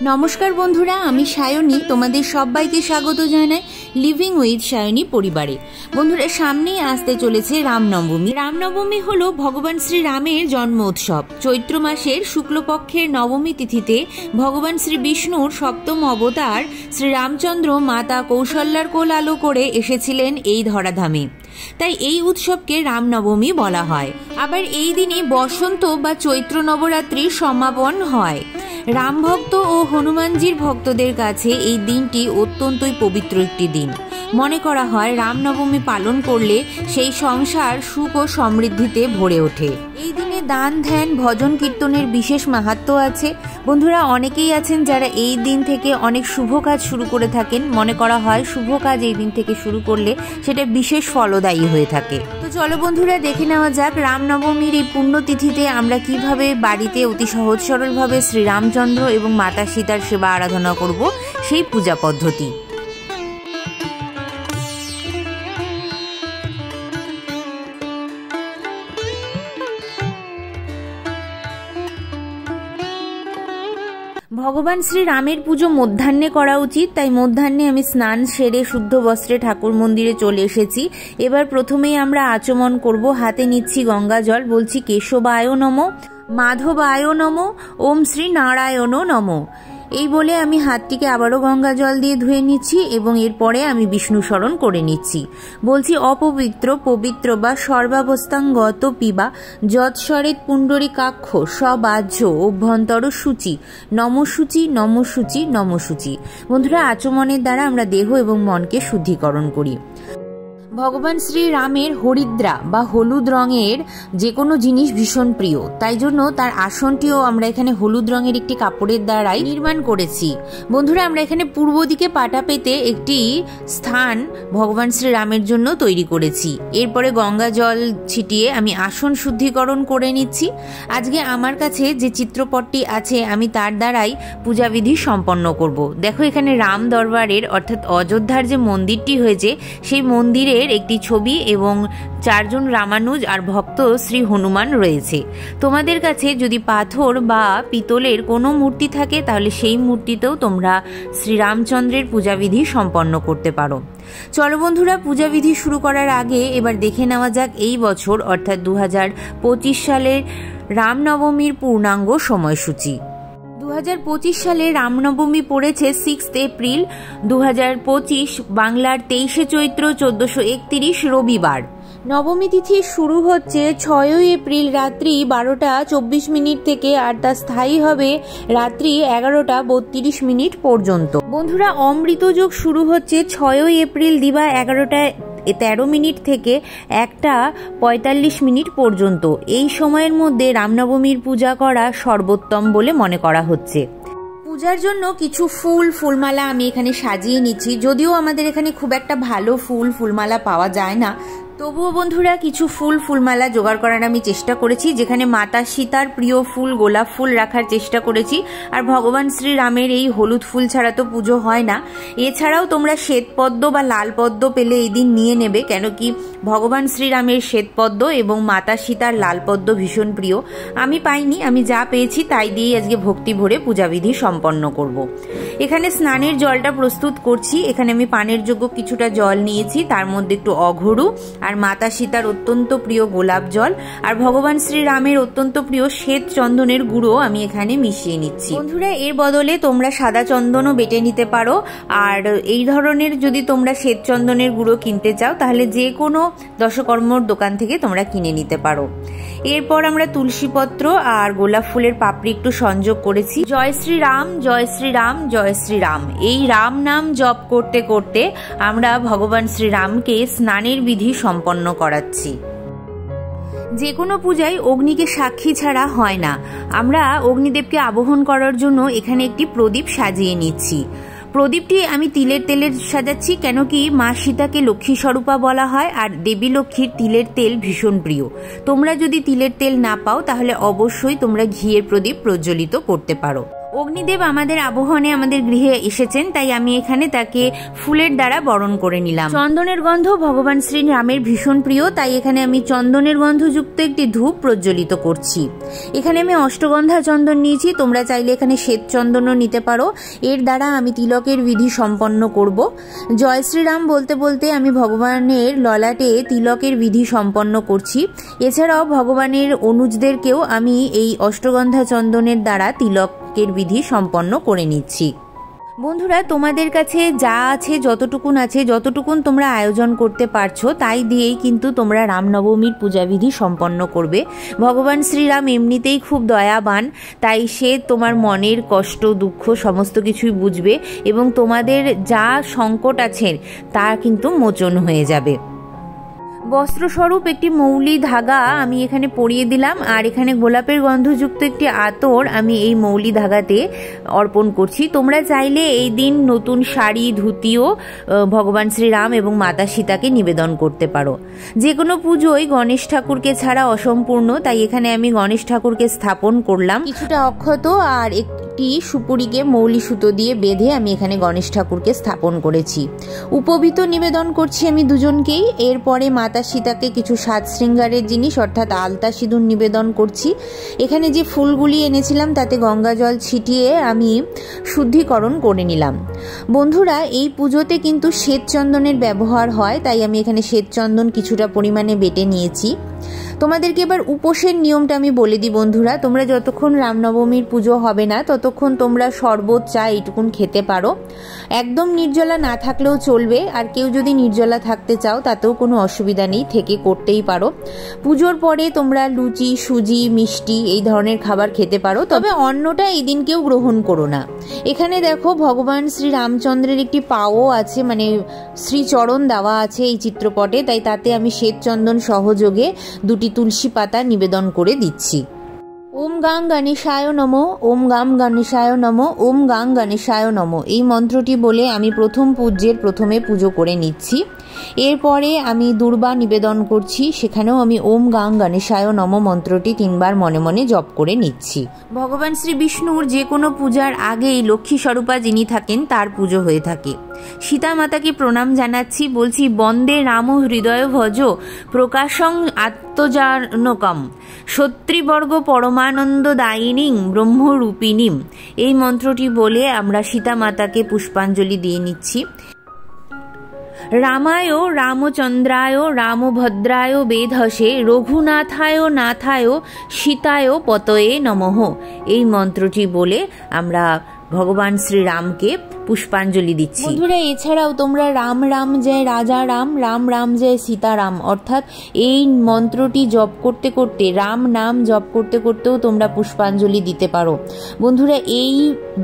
নমস্কার বন্ধুরা, আমি সায়নী তোমাদের সবাইকে স্বাগত জানাই লিভিং উইথ সায়নী পরিবারে। বন্ধুরা, সামনেই আসতে চলেছে রামনবমী। রামনবমী হলো ভগবান শ্রী রামের জন্ম উৎসব। চৈত্র মাসের শুক্লপক্ষের নবমী তিথিতে ভগবান শ্রী বিষ্ণুর সপ্তম অবতার শ্রী রামচন্দ্র মাতা কৌশল্যার কোল আলো করে এসেছিলেন এই ধরাধামে। তাই এই উৎসবকে রামনবমী বলা হয়। আবার এই দিনে বসন্ত বা চৈত্র নবরাত্রির সমাপন হয়। রাম ভক্ত ও হনুমানজির ভক্তদের কাছে এই দিনটি অত্যন্তই পবিত্র একটি দিন। মনে করা হয় রামনবমী পালন করলে সেই সংসার সুখ ও সমৃদ্ধিতে ভরে ওঠে। এই দিনে দান, ধ্যান, ভজন কীর্তনের বিশেষ মাহাত্ম্য আছে। বন্ধুরা, অনেকেই আছেন যারা এই দিন থেকে অনেক শুভ কাজ শুরু করে থাকেন। মনে করা হয় শুভ কাজ এই দিন থেকে শুরু করলে সেটা বিশেষ ফলদায়ী হয়ে থাকে। তো চলো বন্ধুরা, দেখে নেওয়া যাক রামনবমীর এই পুণ্যতিথিতে আমরা কিভাবে বাড়িতে অতি সহজ সরলভাবে শ্রীরামচন্দ্র এবং মাতা সীতার সেবা আরাধনা করব, সেই পূজা পদ্ধতি। ভগবান শ্রী রামের পুজো মধ্যাহ্নে করা উচিত, তাই মধ্যাহ্নে আমি স্নান সেরে শুদ্ধ বস্ত্রে ঠাকুর মন্দিরে চলে এসেছি। এবার প্রথমেই আমরা আচমন করব। হাতে নিচ্ছি গঙ্গা জল, বলছি কেশবায় নমঃ, মাধবায় নমঃ, ওম শ্রী নারায়ণ নমঃ। এই বলে আমি হাতটিকে আবারও গঙ্গা জল দিয়ে ধুয়ে নিচ্ছি এবং এরপরে আমি বিষ্ণু স্মরণ করে নিচ্ছি। বলছি অপবিত্র পবিত্র বা সর্বাবস্থাঙ্গত পিবা যৎস্বরেত পুণ্ডরীকাক্ষ সবাহ্য অভ্যন্তর সূচি নমসূচি নমসূচি নমসূচি। বন্ধুরা, আচমনের দ্বারা আমরা দেহ এবং মনকে শুদ্ধিকরণ করি। ভগবান শ্রী রামের হরিদ্রা বা হলুদ রঙের যে কোনো জিনিস ভীষণ প্রিয়, তাই জন্য তার আসনটিও আমরা এখানে হলুদ রঙের একটি কাপড়ের দ্বারাই নির্মাণ করেছি। বন্ধুরা, আমরা এখানে পূর্ব দিকে পাটা পেতে একটি স্থান ভগবান শ্রী রামের জন্য তৈরি করেছি। এরপরে গঙ্গা জল ছিটিয়ে আমি আসন শুদ্ধিকরণ করে নিচ্ছি। আজকে আমার কাছে যে চিত্রপটটি আছে আমি তার দ্বারাই পূজাবিধি সম্পন্ন করব। দেখো, এখানে রাম দরবারের অর্থাৎ অযোধ্যার যে মন্দিরটি হয়েছে সেই মন্দিরের একটি ছবি এবং 4 জন রামানুজ আর ভক্ত শ্রী হনুমান রয়েছে। তোমাদের কাছে যদি পাথর বা পিতলের কোনো মূর্তি থাকে তাহলে সেই মূর্তিতেও তোমরা শ্রীরামচন্দ্রের পূজাবিধি সম্পন্ন করতে পারো। চলো বন্ধুরা, পূজাবিধি শুরু করার আগে এবার দেখে নেওয়া যাক এই বছর অর্থাৎ 2025 সালের রামনবমীর পূর্ণাঙ্গ সময়সূচি। 2025 সালে রামনবমী পড়েছে 6 এপ্রিল 2025, বাংলার 23 চৈত্র 1431 রবিবার। নবমী তিথি শুরু হচ্ছে 6 এপ্রিল রাত্রি 12:24 থেকে, আর তা স্থায়ী হবে রাত্রি 11:32 পর্যন্ত। বন্ধুরা, অমৃত যোগ শুরু হচ্ছে 6 এপ্রিল দিবা 11:13 থেকে 1:45 পর্যন্ত। এই সময়ের মধ্যে রামনবমীর পূজা করা সর্বোত্তম বলে মনে করা হচ্ছে। পূজার জন্য কিছু ফুলমালা আমি এখানে সাজিয়ে নিচ্ছি। যদিও আমাদের এখানে খুব একটা ভালো ফুলমালা পাওয়া যায় না, তবুও বন্ধুরা কিছু ফুলমালা জোগাড় করার আমি চেষ্টা করেছি। যেখানে মাতা সীতার প্রিয় ফুল গোলাপ ফুল রাখার চেষ্টা করেছি। আর ভগবান শ্রী রামের এই হলুদ ফুল ছাড়া তো পুজো হয় না। এছাড়াও তোমরা শ্বেতপদ্ম বা লাল পদ্ম পেলে এই দিন নিয়ে নেবে, কেন কি ভগবান শ্রীরামের শ্বেতপদ্ম এবং মাতা সীতার লাল পদ্ম ভীষণ প্রিয়। আমি পাইনি, আমি যা পেয়েছি তাই দিয়েই আজকে ভক্তি ভরে পূজাবিধি সম্পন্ন করব। এখানে স্নানের জলটা প্রস্তুত করছি। এখানে আমি পানের যোগ্য কিছুটা জল নিয়েছি, তার মধ্যে একটু অঘরু আর মাতা সীতার অত্যন্ত প্রিয় গোলাপ জল আর ভগবান শ্রীরামের অত্যন্ত প্রিয় শ্বেত চন্দনের গুঁড়ো আমি এখানে মিশিয়ে নিচ্ছি। বন্ধুরা, এর বদলে তোমরা সাদা চন্দনও বেটে নিতে পারো। আর এই ধরনের যদি তোমরা শ্বেত চন্দনের গুঁড়ো কিনতে চাও তাহলে যে কোনো দশকর্মর দোকান থেকে তোমরা কিনে নিতে পারো। এরপর আমরা তুলসীপত্র আর গোলাপ ফুলের পাপড়ি একটু সংযোগ করেছি। জয় শ্রীরাম, জয় শ্রীরাম, জয় শ্রীরাম, এই রাম নাম জপ করতে করতে আমরা ভগবান শ্রীরামকে স্নানের বিধি সম্পন্ন করাচ্ছি। যে কোনো পূজায় অগ্নিকে সাক্ষী ছাড়া হয় না। আমরা অগ্নিদেবকে আবাহন করার জন্য এখানে একটি প্রদীপ সাজিয়ে নিচ্ছি। প্রদীপটি আমি তিলের তেলের সাজাচ্ছি, কেন কি মা সীতাকে লক্ষ্মী স্বরূপা বলা হয় আর দেবী লক্ষ্মীর তিলের তেল ভীষণ প্রিয়। তোমরা যদি তিলের তেল না পাও তাহলে অবশ্যই তোমরা ঘিয়ের প্রদীপ প্রজ্বলিত করতে পারো। অগ্নিদেব আমাদের আবাহনে আমাদের গৃহে এসেছেন, তাই আমি এখানে তাকে ফুলের দ্বারা বরণ করে নিলাম। চন্দনের গন্ধ ভগবান শ্রী রামের ভীষণ প্রিয়, তাই এখানে আমি চন্দনের গন্ধযুক্ত একটি ধূপ প্রজ্বলিত করছি। এখানে আমি অষ্টগন্ধা চন্দন নিয়েছি, তোমরা চাইলে এখানে শ্বেত চন্দনও নিতে পারো। এর দ্বারা আমি তিলকের বিধি সম্পন্ন করব। জয় শ্রীরাম বলতে বলতে আমি ভগবানের ললাটে তিলকের বিধি সম্পন্ন করছি। এছাড়াও ভগবানের অনুজদেরকেও আমি এই অষ্টগন্ধা চন্দনের দ্বারা তিলকের বিধি সম্পন্ন করে নিচ্ছি। বন্ধুরা, তোমাদের কাছে যা আছে, যতটুকুন তোমরা আয়োজন করতে পারছো তাই দিয়েই কিন্তু তোমরা রামনবমীর পূজাবিধি সম্পন্ন করবে। ভগবান শ্রীরাম এমনিতেই খুব দয়াবান, তাই সে তোমার মনের কষ্ট দুঃখ সমস্ত কিছুই বুঝবে এবং তোমাদের যা সংকট আছে তা কিন্তু মোচন হয়ে যাবে। বস্ত্রস্বরূপ একটি মৌলি ধাগা আমি এখানে পরিয়ে দিলাম, আর এখানে গোলাপের গন্ধযুক্ত একটি আতর আমি এই মৌলি ধাগাতে অর্পণ করছি। তোমরা চাইলে এই দিন নতুন শাড়ি ধুতিও ভগবান শ্রীরাম এবং মাতা সীতাকে নিবেদন করতে পারো। যে কোনো পুজোই গণেশ ঠাকুরকে ছাড়া অসম্পূর্ণ, তাই এখানে আমি গণেশ ঠাকুরকে স্থাপন করলাম। কিছুটা অক্ষত আর একটি সুপুরিকে মৌলি সুতো দিয়ে বেঁধে আমি এখানে গণেশ ঠাকুরকে স্থাপন করেছি। উপবীত নিবেদন করছি আমি দুজনকেই। এরপরে মাতা সীতাকে কিছু সাজ শৃঙ্গারের জিনিস অর্থাৎ আলতা সিঁদুর নিবেদন করছি। এখানে যে ফুলগুলি এনেছিলাম তাতে গঙ্গা জল ছিটিয়ে আমি শুদ্ধিকরণ করে নিলাম। বন্ধুরা, এই পুজোতে কিন্তু শ্বেত চন্দনের ব্যবহার হয়, তাই আমি এখানে শ্বেত চন্দন কিছুটা পরিমাণে বেটে নিয়েছি। তোমাদেরকে এবার উপোসের নিয়মটা আমি বলে দিই বন্ধুরা। তোমরা যতক্ষণ রামনবমীর পুজো হবে না ততক্ষণ তোমরা শরবত চা এইটুকুন খেতে পারো। একদম নির্জলা না থাকলেও চলবে, আর কেউ যদি নির্জলা থাকতে চাও তাতেও কোনো অসুবিধা নেই, থেকে করতেই পারো। পুজোর পরে তোমরা লুচি সুজি মিষ্টি এই ধরনের খাবার খেতে পারো, তবে অন্নটা এই দিন কেউ গ্রহণ করো না। এখানে দেখো ভগবান শ্রী রামচন্দ্রের একটি পাও আছে, মানে শ্রীচরণ দেওয়া আছে এই চিত্রপটে, তাই তাতে আমি শ্বেত চন্দন সহযোগে দুটি তুলসী পাতা নিবেদন করে দিচ্ছি। ওম গাং গণেশায় নমো, ওম গাম গণেশায় নমো, ওম গাং গণেশায় নমো এই মন্ত্রটি বলে আমি প্রথম পূজ্যের প্রথমে পুজো করে নিচ্ছি। এরপরে আমি দুর্বা নিবেদন করছি, সেখানেও আমি ওম গাং গণেশায় নমো মন্ত্রটি 3 বার মনে মনে জপ করে নিচ্ছি। ভগবান শ্রী বিষ্ণুর যে কোনো পূজার আগেই লক্ষ্মী স্বরূপা যিনি থাকেন তার পুজো হয়ে থাকে। সীতা মাতাকে প্রণাম জানাচ্ছি, বলছি বন্দে রাম হৃদয় ভজ প্রকাশং আত্মজানকম সত্রিবর্গ পরমানন্দ দায়িনীং ব্রহ্মরূপিণীম এই মন্ত্রটি বলে আমরা সীতা মাতাকে পুষ্পাঞ্জলি দিয়ে নিচ্ছি। রামায় রামচন্দ্রায় রামভদ্রায় বেধসে রঘুনাথায় নাথায় সীতায় পতয়ে নমঃ এই মন্ত্রটি বলে আমরা ভগবান শ্রীরামকে পুষ্পাঞ্জলি দিচ্ছি। বন্ধুরা, এছাড়াও তোমরা রাম রাম জয় রাজা রাম, রাম রাম জয় সীতারাম অর্থাৎ এই মন্ত্রটি জপ করতে করতে, রাম নাম জপ করতে করতেও তোমরা পুষ্পাঞ্জলি দিতে পারো। বন্ধুরা, এই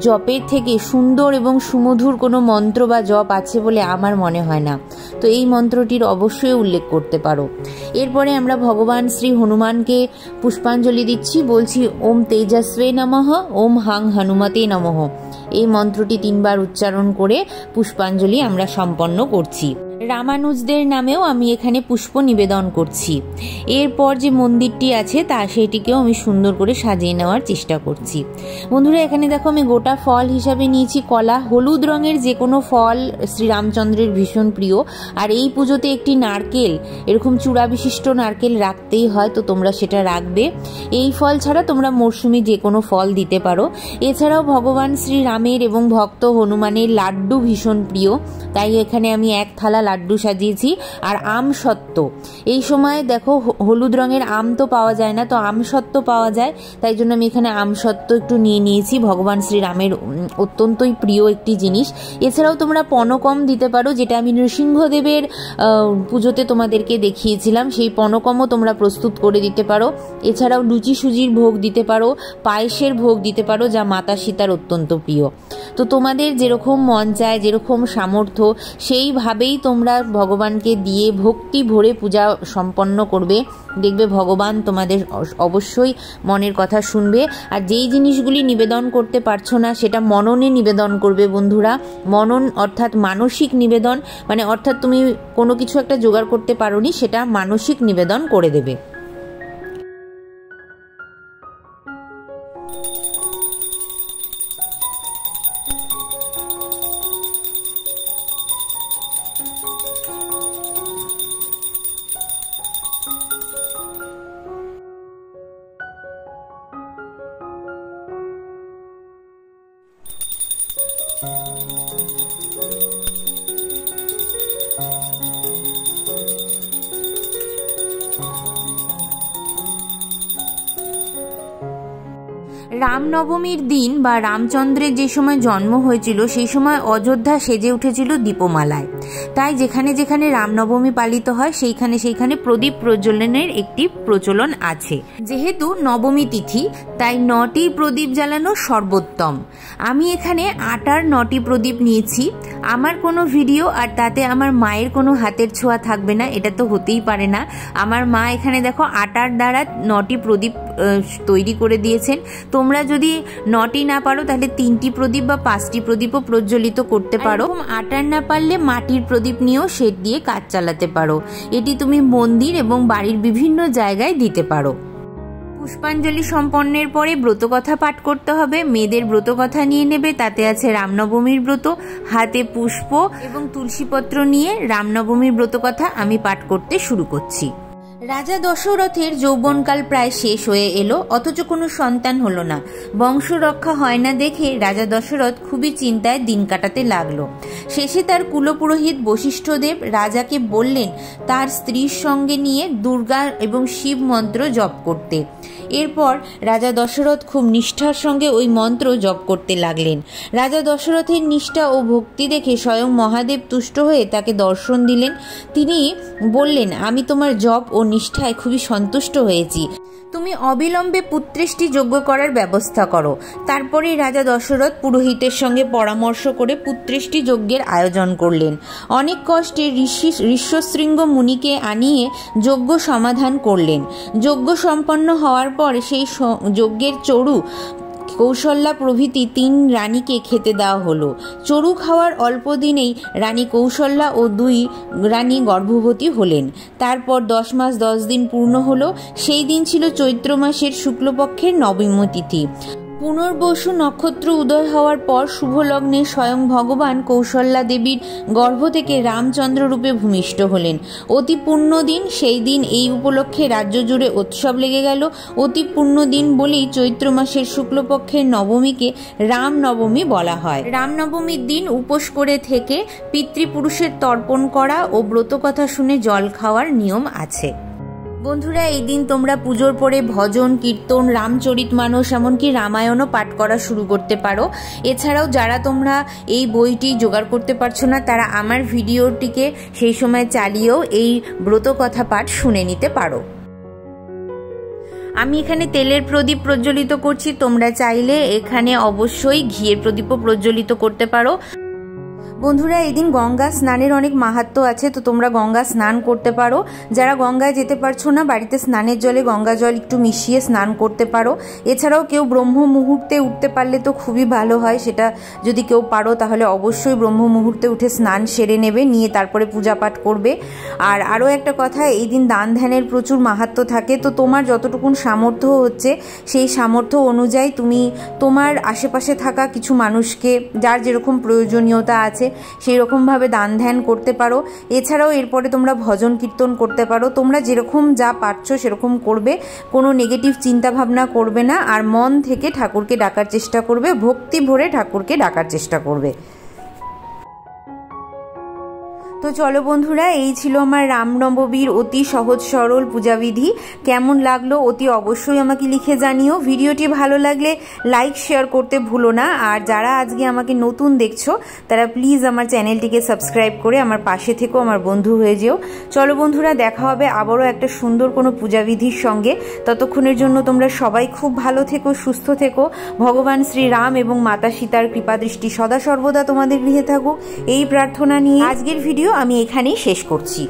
জপের থেকে সুন্দর এবং সুমধুর কোনো মন্ত্র বা জপ আছে বলে আমার মনে হয় না, তো এই মন্ত্রটির অবশ্যই উল্লেখ করতে পারো। এরপরে আমরা ভগবান শ্রী হনুমানকে পুষ্পাঞ্জলি দিচ্ছি, বলছি ওম তেজস্বে নমঃ, ওম হাং হনুমতে নমঃ এই মন্ত্রটি 3 বার উচ্চারণ করে পুষ্পাঞ্জলি আমরা সম্পন্ন করছি। রামানুজদের নামেও আমি এখানে পুষ্প নিবেদন করছি। এরপর যে মন্দিরটি আছে সেটিকেও আমি সুন্দর করে সাজিয়ে নেওয়ার চেষ্টা করছি। বন্ধুরা, এখানে দেখো আমি গোটা ফল হিসাবে নিয়েছি কলা। হলুদ রঙের যে কোনো ফল শ্রীরামচন্দ্রের ভীষণ প্রিয়, আর এই পুজোতে একটি নারকেল, এরকম চূড়া বিশিষ্ট নারকেল রাখতেই হয়, তো তোমরা সেটা রাখবে। এই ফল ছাড়া তোমরা মরশুমি যে কোনো ফল দিতে পারো। এছাড়াও ভগবান শ্রীরামের এবং ভক্ত হনুমানের লাড্ডু ভীষণ প্রিয়, তাই এখানে আমি 1 থালা লাড্ডু সাজিয়েছি। আর আমসত্ত্ব, এই সময় দেখো হলুদ রঙের আম তো পাওয়া যায় না, তো আমসত্ত্ব পাওয়া যায়, তাই জন্য আমি এখানে আমসত্ত্ব একটু নিয়ে নিয়েছি। ভগবান শ্রীরামের অত্যন্তই প্রিয় একটি জিনিস। এছাড়াও তোমরা পনকম দিতে পারো, যেটা আমি নৃসিংহদেবের পুজোতে তোমাদেরকে দেখিয়েছিলাম, সেই পনকমও তোমরা প্রস্তুত করে দিতে পারো। এছাড়াও লুচি সুজির ভোগ দিতে পারো, পায়েসের ভোগ দিতে পারো, যা মাতা সীতার অত্যন্ত প্রিয়। তো তোমাদের যেরকম মন চায়, যেরকম সামর্থ্য, সেইভাবেই তোমরা ভগবানকে দিয়ে ভক্তি ভরে পূজা সম্পন্ন করবে। দেখবে ভগবান তোমাদের অবশ্যই মনের কথা শুনবে। আর যেই জিনিসগুলি নিবেদন করতে পারছো না সেটা মননে নিবেদন করবে বন্ধুরা। মনন অর্থাৎ মানসিক নিবেদন, মানে অর্থাৎ তুমি কোনো কিছু একটা জোগাড় করতে পারোনি, সেটা মানসিক নিবেদন করে দেবে। রামনবমীর দিন বা রামচন্দ্রের যে সময় জন্ম হয়েছিল সেই সময় অযোধ্যা সেজে উঠেছিল দীপমালায়। তাই যেখানে যেখানে রামনবমী পালিত হয় সেইখানে প্রদীপ প্রজ্বলনের একটি প্রচলন আছে। যেহেতু নবমী তিথি তাই 9টি প্রদীপ জ্বালানো সর্বোত্তম। আমি এখানে আটার 9টি প্রদীপ নিয়েছি। আমার কোনো ভিডিও আর তাতে আমার মায়ের কোনো হাতের ছোঁয়া থাকবে না, এটা তো হতেই পারে না। আমার মা এখানে দেখো আটার দ্বারা 9টি প্রদীপ তৈরি করে দিয়েছেন। তোমরা যদি 9টি না পারো তাহলে 3টি প্রদীপ বা 5টি প্রদীপও প্রজ্বলিত করতে পারো। আটার না পারলে মাটির প্রদীপ নিয়েও সেট দিয়ে কাজ চালাতে পারো। এটি তুমি মন্দির এবং বাড়ির বিভিন্ন জায়গায় দিতে পারো। পুষ্পাঞ্জলি সম্পন্নের পরে ব্রতকথা পাঠ করতে হবে। মেয়েদের ব্রতকথা নিয়ে নেবে, তাতে আছে রামনবমীর ব্রত। হাতে পুষ্প এবং তুলসীপত্র নিয়ে রামনবমীর ব্রতকথা আমি পাঠ করতে শুরু করছি। রাজা দশরথের যৌবনকাল প্রায় শেষ হয়ে এলো, অথচ কোনো সন্তান হলো না। বংশ রক্ষা হয় না দেখে রাজা দশরথ খুবই চিন্তায় দিন কাটাতে লাগলো। শেষে তার কুলপুরোহিত বশিষ্ঠদেব রাজাকে বললেন তার স্ত্রীর সঙ্গে নিয়ে দুর্গা এবং শিব মন্ত্র জপ করতে। এরপর রাজা দশরথ খুব নিষ্ঠার সঙ্গে ওই মন্ত্র জপ করতে লাগলেন। রাজা দশরথের নিষ্ঠা ও ভক্তি দেখে স্বয়ং মহাদেব তুষ্ট হয়ে তাকে দর্শন দিলেন। তিনি বললেন, আমি তোমার জপ ও নিষ্ঠায় খুবই সন্তুষ্ট হয়েছি, তুমি অবিলম্বে পুত্রেষ্টি যজ্ঞ করার ব্যবস্থা করো। তারপরে রাজা দশরথ পুরোহিতের সঙ্গে পরামর্শ করে পুত্রেষ্টি যজ্ঞের আয়োজন করলেন। অনেক কষ্টে ঋষ্যশৃঙ্গ মুনিকে আনিয়ে যজ্ঞ সমাধান করলেন। যজ্ঞ সম্পন্ন হওয়ার পর সেই যজ্ঞের চড়ু কৌশল্যা প্রভৃতি 3 রানীকে খেতে দেওয়া হলো। চড়ু খাওয়ার অল্প দিনেই রানী কৌশল্যা ও 2 রানী গর্ভবতী হলেন। তারপর 10 মাস 10 দিন পূর্ণ হলো। সেই দিন ছিল চৈত্র মাসের শুক্লপক্ষের নবমী তিথি। পুনর্বসু নক্ষত্র উদয় হওয়ার পর শুভ লগ্নে স্বয়ং ভগবান কৌশল্যা দেবীর গর্ভ থেকে রামচন্দ্র রূপে ভূমিষ্ঠ হলেন। অতি পূর্ণ দিন, সেই দিন এই উপলক্ষে রাজ্য জুড়ে উৎসব লেগে গেল। অতি পূর্ণ দিন বলেই চৈত্র মাসের শুক্লপক্ষের নবমীকে রামনবমী বলা হয়। রামনবমীর দিন উপোস করে থেকে পিতৃপুরুষের তর্পণ করা ও ব্রতকথা শুনে জল খাওয়ার নিয়ম আছে। বন্ধুরা, এই দিন তোমরা পুজোর পরে ভজন, কীর্তন, রামচরিতমানস এমনকি রামায়ণও পাঠ করা শুরু করতে পারো। এছাড়াও যারা তোমরা এই বইটি জোগাড় করতে পারছো না তারা আমার ভিডিওটিকে সেই সময় চালিয়েও এই ব্রতকথা পাঠ শুনে নিতে পারো। আমি এখানে তেলের প্রদীপ প্রজ্বলিত করছি, তোমরা চাইলে এখানে অবশ্যই ঘিয়ের প্রদীপও প্রজ্বলিত করতে পারো। বন্ধুরা, এই দিন গঙ্গা স্নানের অনেক মাহাত্ম্য আছে, তো তোমরা গঙ্গা স্নান করতে পারো। যারা গঙ্গায় যেতে পারছো না, বাড়িতে স্নানের জলে গঙ্গা জল একটু মিশিয়ে স্নান করতে পারো। এছাড়াও কেউ ব্রহ্ম মুহূর্তে উঠতে পারলে তো খুবই ভালো হয়, সেটা যদি কেউ পারো তাহলে অবশ্যই ব্রহ্ম মুহূর্তে উঠে স্নান সেরে নেবে, নিয়ে তারপরে পূজা পাঠ করবে। আর আরও একটা কথা, এই দিন দান ধ্যানের প্রচুর মাহাত্ম্য থাকে, তো তোমার যতটুকুন সামর্থ্য হচ্ছে সেই সামর্থ্য অনুযায়ী তুমি তোমার আশেপাশে থাকা কিছু মানুষকে যার যেরকম প্রয়োজনীয়তা আছে সেই রকমভাবে দান ধ্যান করতে পারো। এছাড়াও এরপরে তোমরা ভজন কীর্তন করতে পারো। তোমরা যেরকম যা পারছো সেরকম করবে, কোনো নেগেটিভ চিন্তা ভাবনা করবে না, আর মন থেকে ঠাকুরকে ডাকার চেষ্টা করবে, ভক্তি ভরে ঠাকুরকে ডাকার চেষ্টা করবে। তো চলো বন্ধুরা, এই ছিল আমার রামনবমীর অতি সহজ সরল পূজাবিধি। কেমন লাগলো অতি অবশ্যই আমাকে লিখে জানিও। ভিডিওটি ভালো লাগলে লাইক শেয়ার করতে ভুলো না। আর যারা আজকে আমাকে নতুন দেখছো তারা প্লিজ আমার চ্যানেলটিকে সাবস্ক্রাইব করে আমার পাশে থেকো, আমার বন্ধু হয়ে যেও। চলো বন্ধুরা, দেখা হবে আবারও একটা সুন্দর কোনো পূজাবিধির সঙ্গে। ততক্ষণের জন্য তোমরা সবাই খুব ভালো থেকো, সুস্থ থেকো। ভগবান শ্রীরাম এবং মাতা সীতার কৃপাদৃষ্টি সদা সর্বদা তোমাদের গৃহে থাকুক, এই প্রার্থনা নিয়ে আজকের ভিডিও আমি এখানেই শেষ করছি।